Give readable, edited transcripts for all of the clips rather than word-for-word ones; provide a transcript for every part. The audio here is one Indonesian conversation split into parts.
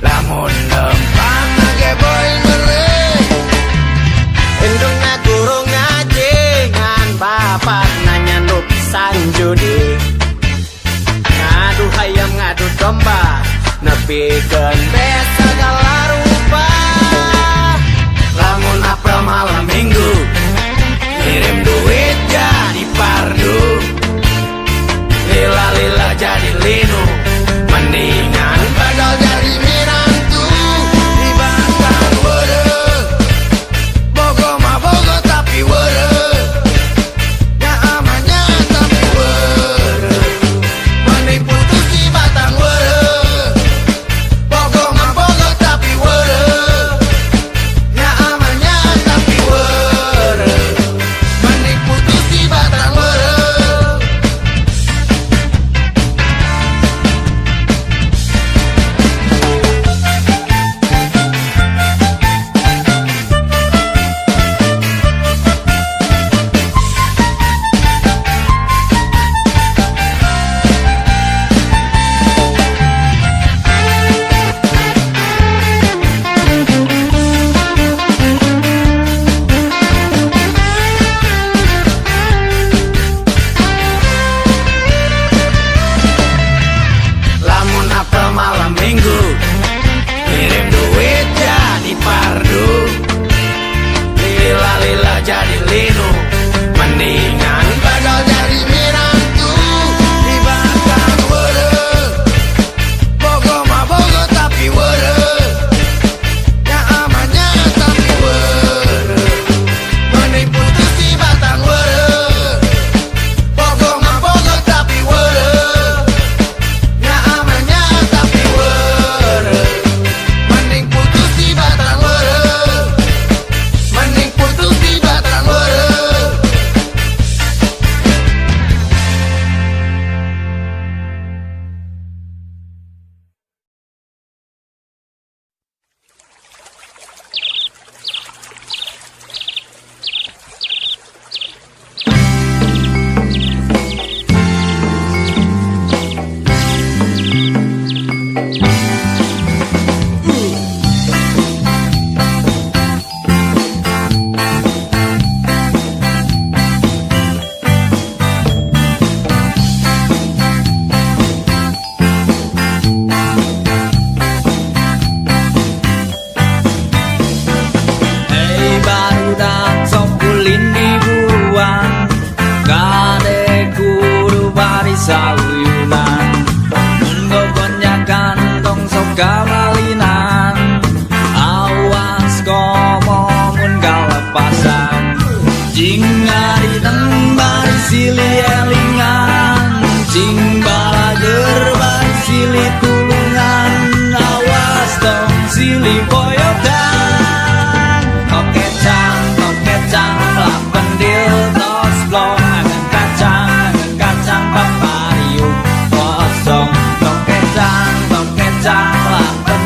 Lamun lempang nage boy mereh Indung ngagurung ngajengan bapak nanya nupisan judi Ngadu hayam ngadu domba nepikeun besa segala rupa Lamun April malam minggu kirim duit jadi pardu Lila-lila jadi linu mendingan badal jadi mirantu di Batang were Bogo mah bogo tapi were ya amannya tapi were mending putus di Batang were Bogo mah bogo tapi were ya amannya tapi were mending putus di Batang were malam minggu kirim duit jadi pardu lila-lila jadi linu mendingan badal jadi mirantu di Batang were Bogo mah bogo tapi were ya amannya tapi were mending putus di Batang were Bogo mah bogo tapi were ya amannya mending putus di Batang were mending putus di Batang were saluyunan menggogonya kantong sok kamalinan awas komongun kalepasan jing ngari nembari silih elingan jing balager bari silih tulungan awas tong silih boyodan tok kecang lah pendil tos blong kacang papariu kosong tok kecang lah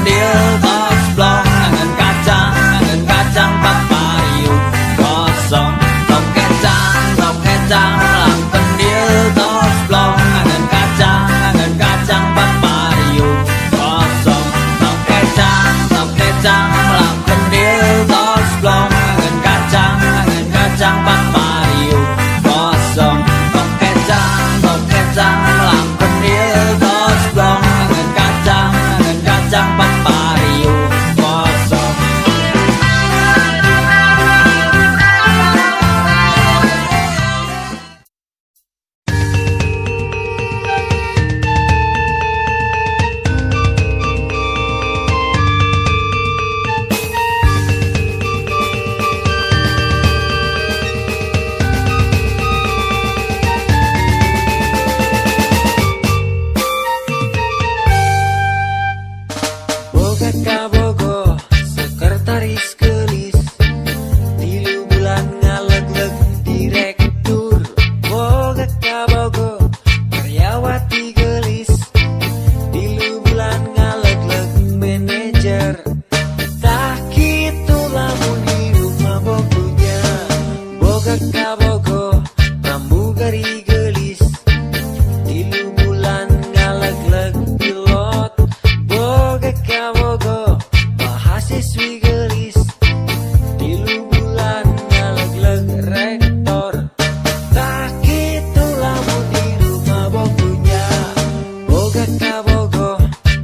kendil tos blong, kangen kacang papariu kosong. Top kecang melang kendil tos blong, kangen kacang papariu kosong. Top kecang melang kendil tos blong, kangen kacang papariu kosong. Top kecang melang kendil tos blong, kangen kacang papariu kosong. Boga kabogo, sekretaris gelis, tilu bulan ngaleg-leg direktur. Boga kabogo, karyawati gelis, tilu bulan ngaleg-leg manajer. Tak kitu lamun di rumah bogonya. Boga kabogo, pramugari gelis, tilu bulan ngaleg-leg pilot. Boga kabogo, mahasiswi gelis, tilu bulan ngaleg-leg rektor. Tak kitu lamun di rumah bogonya. Boga kabogo,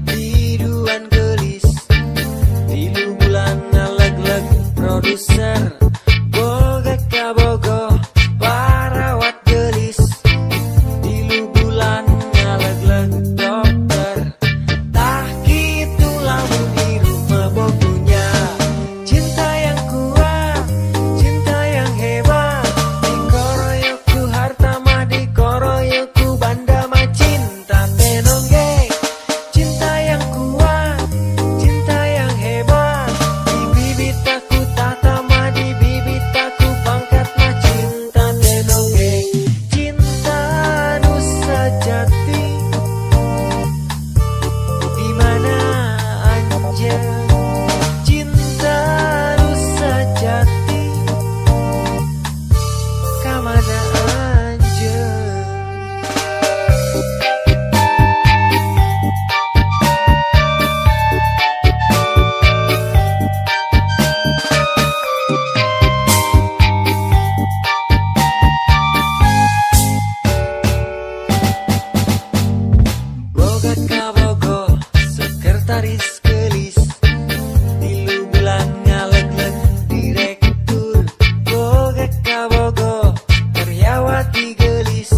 biduan gelis, tilu bulan ngaleg-leg produser. Boga kabogo, parawat gelis, tilu bulan ngaleg-leg dokter. Tak gitu lamun di rumah bogonya. Cinta yang kuat, cinta yang hebat, dikoroyoku harta mah dikoroyoku banda mah cinta tenonggeng. Cinta yang kuat, cinta yang hebat, di bibit aku tata mah di bibit aku pangkat mah cinta tenonggeng. Cinta nu sajati di mana anjeun, cinta nu sajati ka mana anjeun. Boga kabogo, sekretaris gelis, tilu bulan ngaleg-leg direktur. Boga kabogo, karyawati gelis,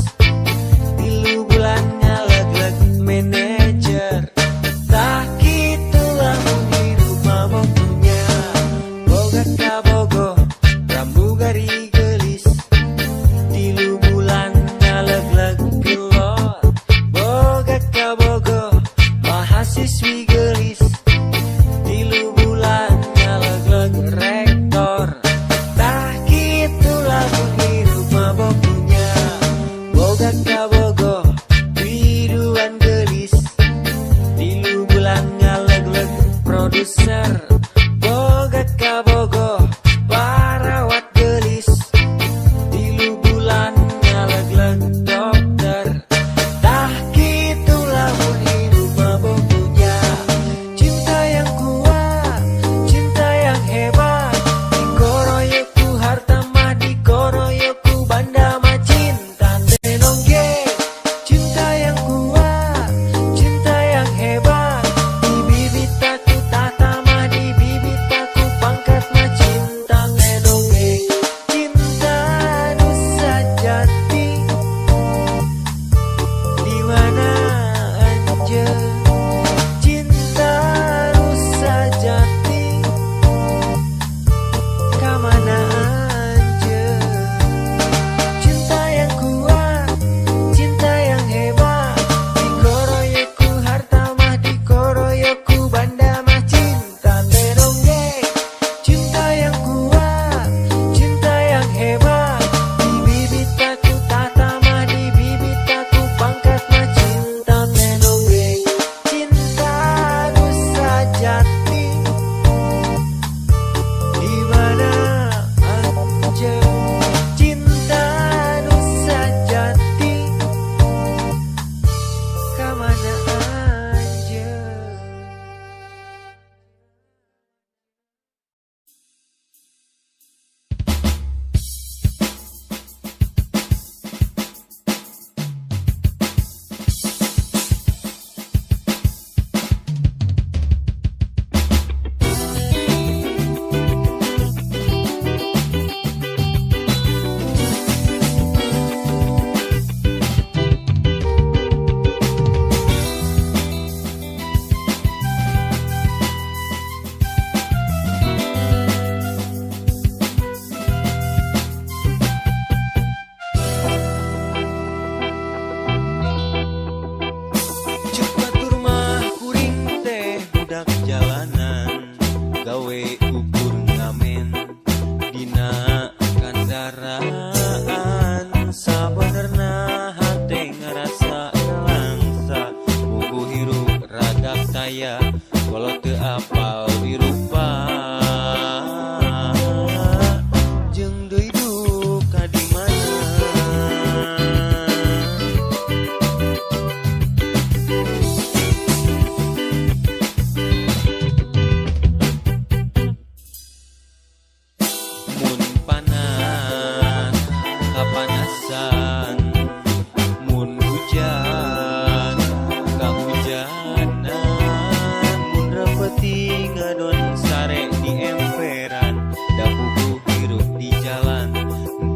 tilu bulan ngaleg-leg manajer. Tak kitu lamun di rumah bogonya. Boga kabogo, pramugari gelis, tilu bulan ngaleg-leg pilot. Boga kabogo, mahasiswi gelis, tilu bulan ngaleg-leg rektor. Tak kitu lamun di rumah bogonya. Boga kabogo, biduan gelis, tilu bulan ngaleg-leg produser. Boga kabogo, parawat gelis, tilu bulan ngaleg-leg dokter. Tak gitu lamun di rumah bogonya. Cinta yang kuat, cinta yang hebat, dikoroyoku harta mah dikoroyoku banda mah cinta tenonggeng. Cinta yang kuat, cinta yang hebat, di bibit aku tata mah di bibit sajati di mana anjeun cinta nu sajati ka mana anjeun. Jalanan gawe ukur ngamen dina kandaraan sabenerna hate ngarasa ngalangsa buku hirup radak taya walau teu apal dirupa jeung deui duka di mana. Kapanasan mun hujan kahujanan mun repeti ngadon sare di emperan da puguh hirup di jalan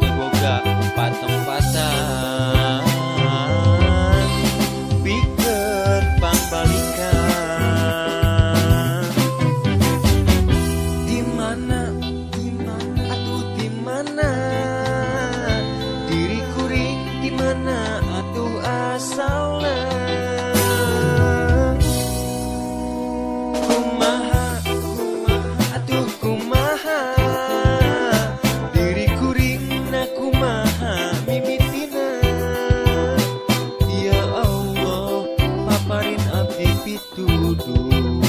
teu boga tempat-tempatan pikeun pangbalikan di mana atuh di mana dimana atuh asalna kumaha atuh kumaha diri kuringna kumaha mimitina ya Allah paparin abdi pituduh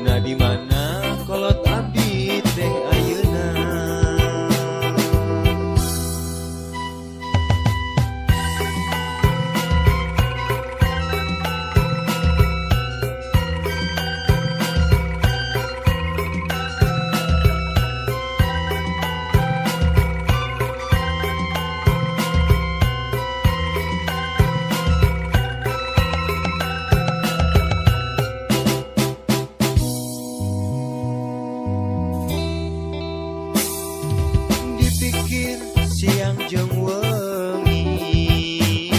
na di mana kolot abdi teh ayeuna. Dipikir siang jeung wengi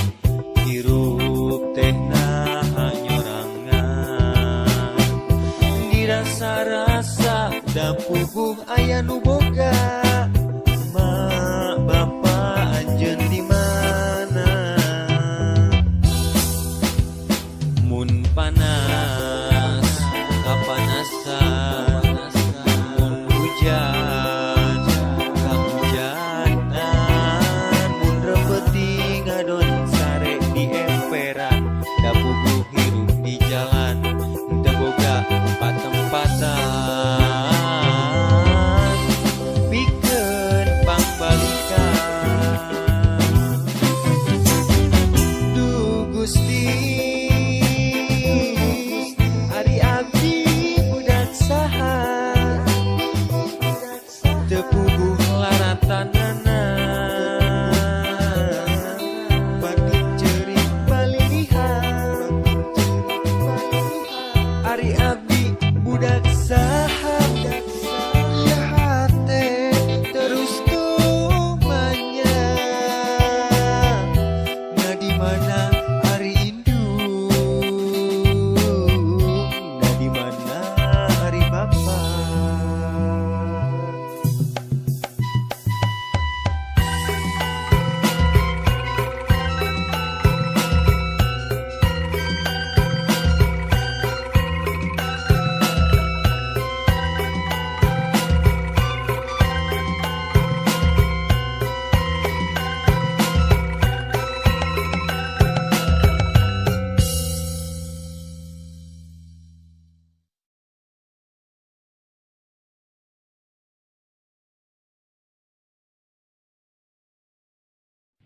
hirup teh naha nyorangan dirasa-rasa da puguh aya nu boga mak bapa anjeun di mana mun panas kapanasan mun hujan kahujanan mun repeti ngadon sare di emperan da puguh hirup di jalan teu boga tempatan pikeun pangbalikan duh Gusti ari abdi budak saha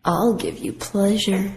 I'll give you pleasure.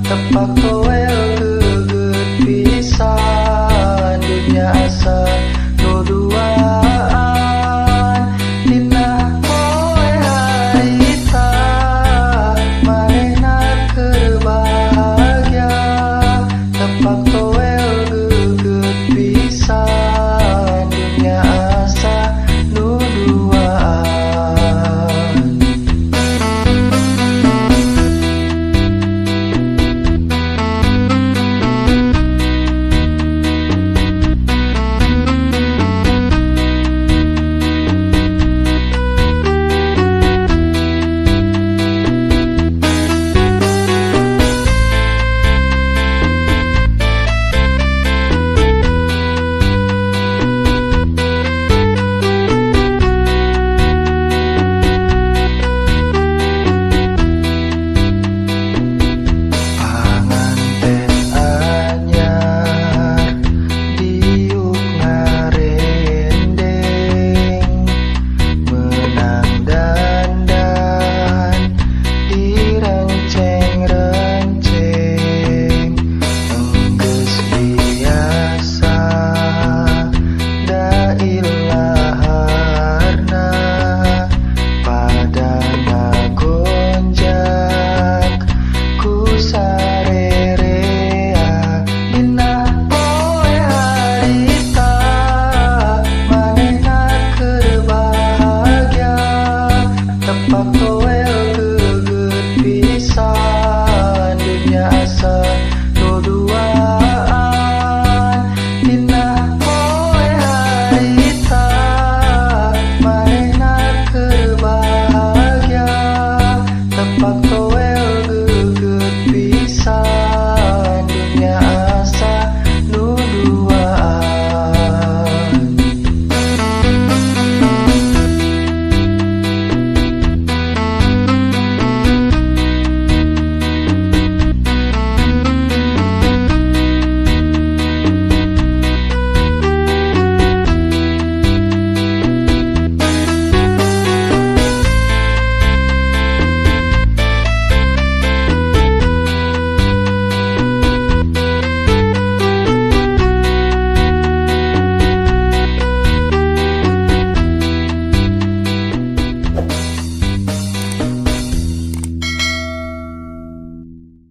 Tepak